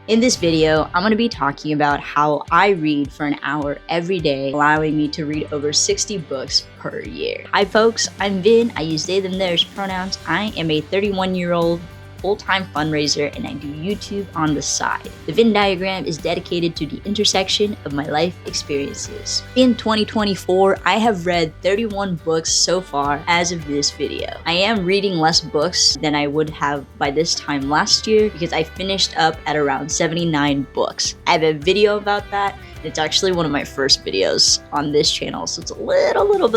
In this video, I'm going to be talking about how I read for an hour every day, allowing me to read over 60 books per year. Hi folks, I'm Vin. I use they, them, theirs pronouns. I am a 31-year-old full-time fundraiser and I do YouTube on the side. The Venn diagram is dedicated to the intersection of my life experiences. In 2024, I have read 31 books so far as of this video. I am reading less books than I would have by this time last year because I finished up at around 79 books. I have a video about that. It's actually one of my first videos on this channel, so it's a little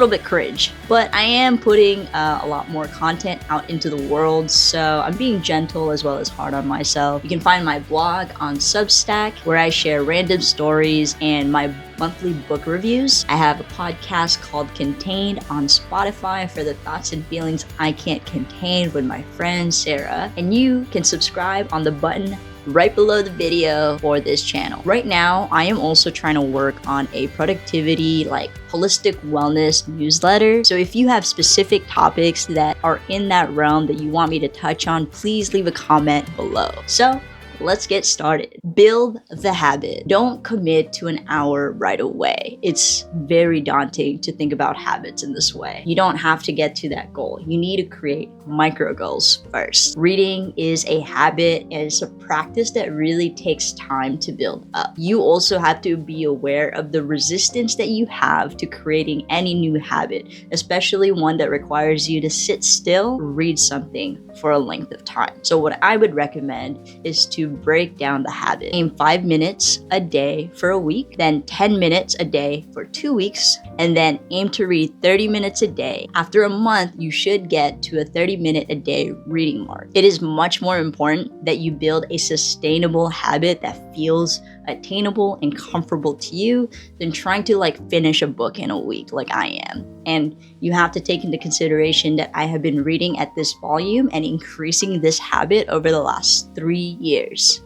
bit cringe. But I am putting a lot more content out into the world, so I'm being gentle as well as hard on myself. You can find my blog on Substack, where I share random stories and my monthly book reviews. I have a podcast called Contained on Spotify for the thoughts and feelings I can't contain with my friend Sarah. And you can subscribe on the button right below the video for this channel. Right now, I am also trying to work on a productivity, holistic wellness newsletter. So if you have specific topics that are in that realm that you want me to touch on, please leave a comment below. So let's get started. Build the habit. Don't commit to an hour right away. It's very daunting to think about habits in this way. You don't have to get to that goal. You need to create micro goals first. Reading is a habit and it's a practice that really takes time to build up. You also have to be aware of the resistance that you have to creating any new habit, especially one that requires you to sit still, read something for a length of time. So what I would recommend is to break down the habit. Aim 5 minutes a day for a week, then 10 minutes a day for 2 weeks, and then aim to read 30 minutes a day. After a month, you should get to a 30-minute a day reading mark. It is much more important that you build a sustainable habit that feels attainable and comfortable to you than trying to finish a book in a week like I am. And you have to take into consideration that I have been reading at this volume and increasing this habit over the last 3 years.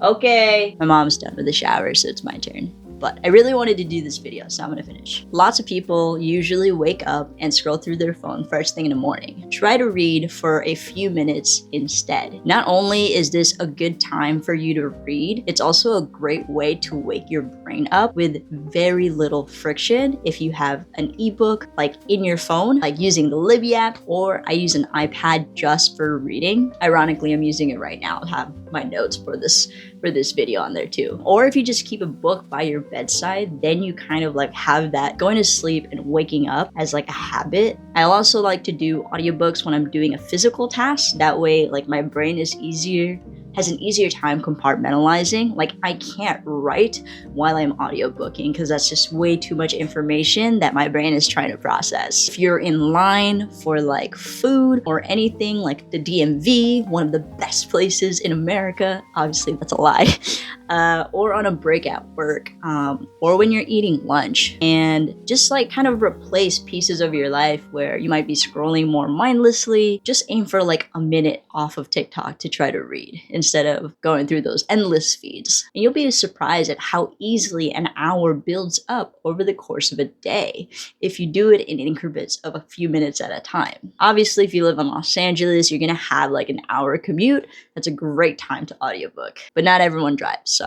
Okay, my mom's done with the shower, so it's my turn. But I really wanted to do this video, so I'm gonna finish. Lots of people usually wake up and scroll through their phone first thing in the morning. Try to read for a few minutes instead. Not only is this a good time for you to read, it's also a great way to wake your brain up with very little friction. If you have an ebook in your phone, using the Libby app, or I use an iPad just for reading. Ironically, I'm using it right now. I have my notes for this video on there too. Or if you just keep a book by your bedside, then you kind of have that going to sleep and waking up as a habit. I also like to do audiobooks when I'm doing a physical task. That way my brain has an easier time compartmentalizing. I can't write while I'm audiobooking because that's just way too much information that my brain is trying to process. If you're in line for food or anything like the DMV, one of the best places in America, obviously that's a lie, or on a break at work, or when you're eating lunch, and just kind of replace pieces of your life where you might be scrolling more mindlessly, just aim for a minute off of TikTok to try to read instead of going through those endless feeds. And you'll be surprised at how easily an hour builds up over the course of a day if you do it in increments of a few minutes at a time. Obviously, if you live in Los Angeles, you're gonna have an hour commute. That's a great time to audiobook, but not everyone drives, so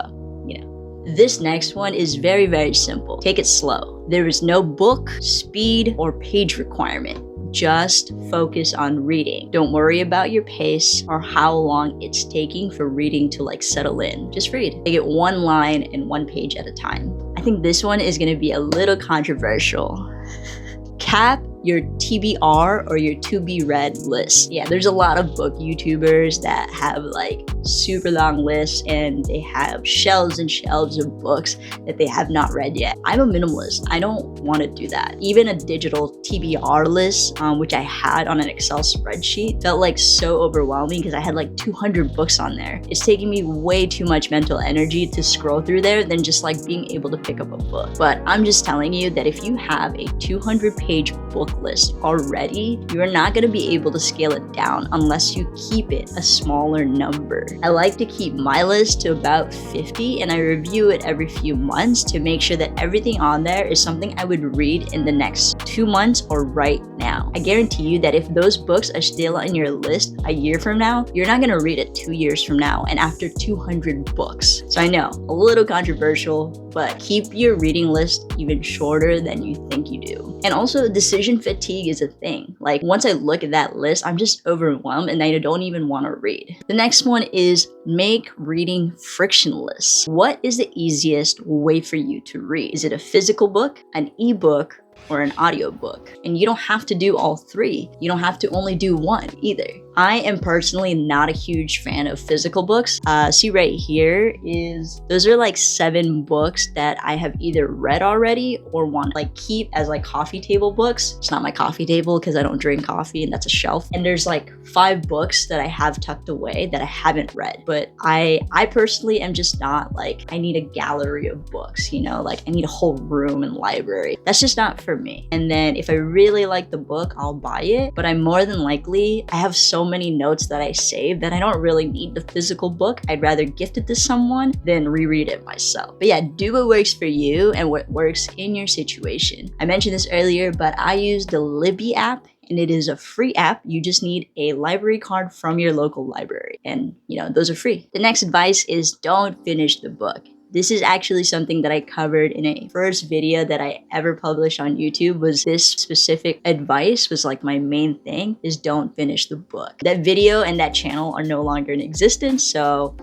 This next one is very, very simple. Take it slow. There is no book, speed, or page requirement. Just focus on reading. Don't worry about your pace or how long it's taking for reading to settle in. Just read. Take it one line and one page at a time. I think this one is going to be a little controversial. Cap your TBR or your to be read list. Yeah, there's a lot of book YouTubers that have super long lists and they have shelves and shelves of books that they have not read yet. I'm a minimalist. I don't want to do that. Even a digital TBR list, which I had on an Excel spreadsheet, felt so overwhelming because I had 200 books on there. It's taking me way too much mental energy to scroll through there than just being able to pick up a book. But I'm just telling you that if you have a 200-page book that list already, you're not going to be able to scale it down unless you keep it a smaller number. I like to keep my list to about 50, and I review it every few months to make sure that everything on there is something I would read in the next 2 months or right now. I guarantee you that if those books are still on your list a year from now, you're not going to read it 2 years from now and after 200 books. So I know, a little controversial, but keep your reading list even shorter than you think you do. And also, decision fatigue is a thing. Like, once I look at that list, I'm just overwhelmed and I don't even want to read. The next one is make reading frictionless. What is the easiest way for you to read? Is it a physical book, an ebook, or an audiobook? And you don't have to do all three. You don't have to only do one either. I am personally not a huge fan of physical books. See right here those are like 7 books that I have either read already or want to like keep as like coffee table books. It's not my coffee table because I don't drink coffee and that's a shelf. And there's like 5 books that I have tucked away that I haven't read. But I personally am just not like, I need a gallery of books, you know, like I need a whole room and library. That's just not for me. And then if I really like the book, I'll buy it. But I'm more than likely, I have so many notes that I save that I don't really need the physical book. I'd rather gift it to someone than reread it myself. But yeah, do what works for you and what works in your situation. I mentioned this earlier, but I use the Libby app, and it is a free app. You just need a library card from your local library, and you know, those are free. The next advice is don't finish the book. This is actually something that I covered in a first video that I ever published on YouTube. Was this specific advice was like my main thing, is don't finish the book. That video and that channel are no longer in existence, so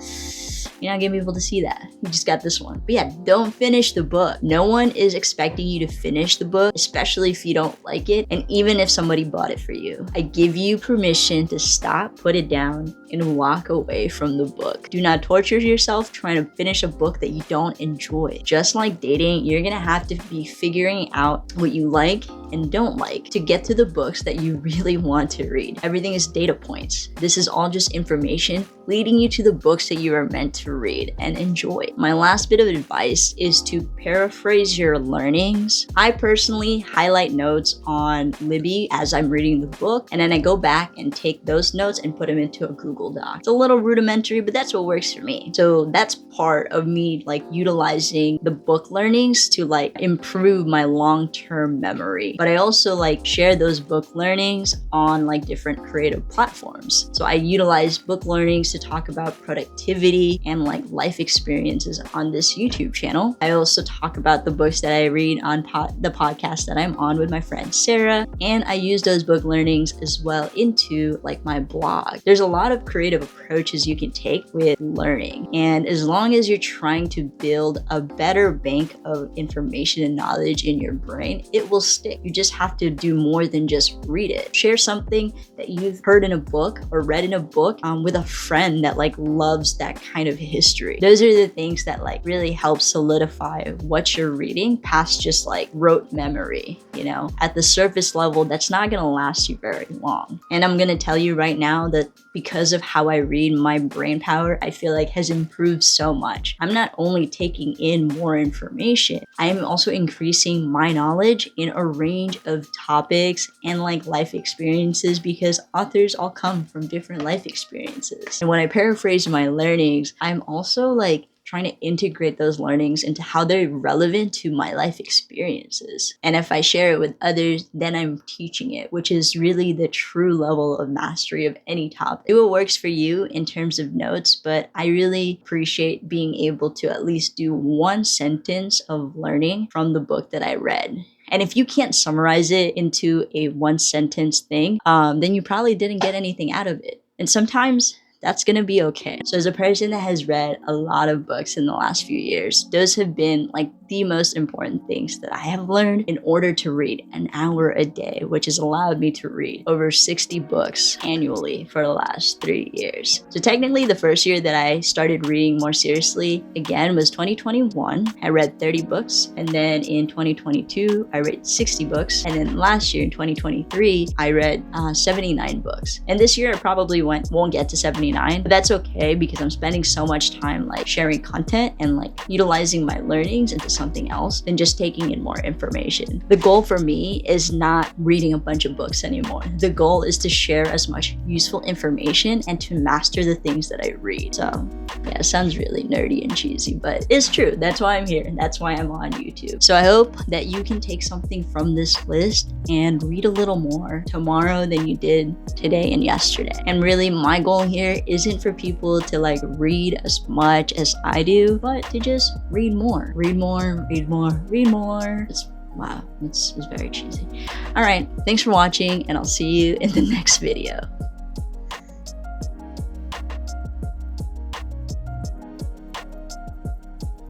you're not gonna be able to see that. You just got this one. But yeah, don't finish the book. No one is expecting you to finish the book, especially if you don't like it, and even if somebody bought it for you. I give you permission to stop, put it down, and walk away from the book. Do not torture yourself trying to finish a book that you don't enjoy. Just like dating, you're gonna have to be figuring out what you like and don't like to get to the books that you really want to read. Everything is data points. This is all just information leading you to the books that you are meant to read and enjoy. My last bit of advice is to paraphrase your learnings. I personally highlight notes on Libby as I'm reading the book, and then I go back and take those notes and put them into a Google Doc. It's a little rudimentary, but that's what works for me. So that's part of me like utilizing the book learnings to like improve my long-term memory. But I also like share those book learnings on like different creative platforms. So I utilize book learnings to talk about productivity and like life experiences on this YouTube channel. I also talk about the books that I read on the podcast that I'm on with my friend Sarah, and I use those book learnings as well into like my blog. There's a lot of creative approaches you can take with learning, and as long as you're trying to build a better bank of information and knowledge in your brain, it will stick. You just have to do more than just read it. Share something that you've heard in a book or read in a book with a friend that like loves that kind of history. Those are the things that like really help solidify what you're reading past just like rote memory. You know, at the surface level, that's not gonna last you very long. And I'm gonna tell you right now that because of how I read, my brain power, I feel like has improved so much. I'm not only taking in more information, I am also increasing my knowledge in a range of topics and like life experiences, because authors all come from different life experiences. And when I paraphrase my learnings, I'm also like trying to integrate those learnings into how they're relevant to my life experiences. And if I share it with others, then I'm teaching it, which is really the true level of mastery of any topic. It works for you in terms of notes, but I really appreciate being able to at least do one sentence of learning from the book that I read. And if you can't summarize it into a one sentence thing, then you probably didn't get anything out of it. And sometimes that's gonna be okay. So as a person that has read a lot of books in the last few years, those have been like the most important things that I have learned in order to read an hour a day, which has allowed me to read over 60 books annually for the last 3 years. So technically the first year that I started reading more seriously again was 2021. I read 30 books, and then in 2022, I read 60 books. And then last year in 2023, I read 79 books. And this year I probably won't get to 79 $1.99. But that's okay because I'm spending so much time like sharing content and like utilizing my learnings into something else than just taking in more information. The goal for me is not reading a bunch of books anymore. The goal is to share as much useful information and to master the things that I read. So yeah, it sounds really nerdy and cheesy, but it's true. That's why I'm here and that's why I'm on YouTube. So I hope that you can take something from this list and read a little more tomorrow than you did today and yesterday. And really my goal here isn't for people to like read as much as I do, but to just read more. Read more, read more, read more. Wow, it's very cheesy. All right, thanks for watching and I'll see you in the next video.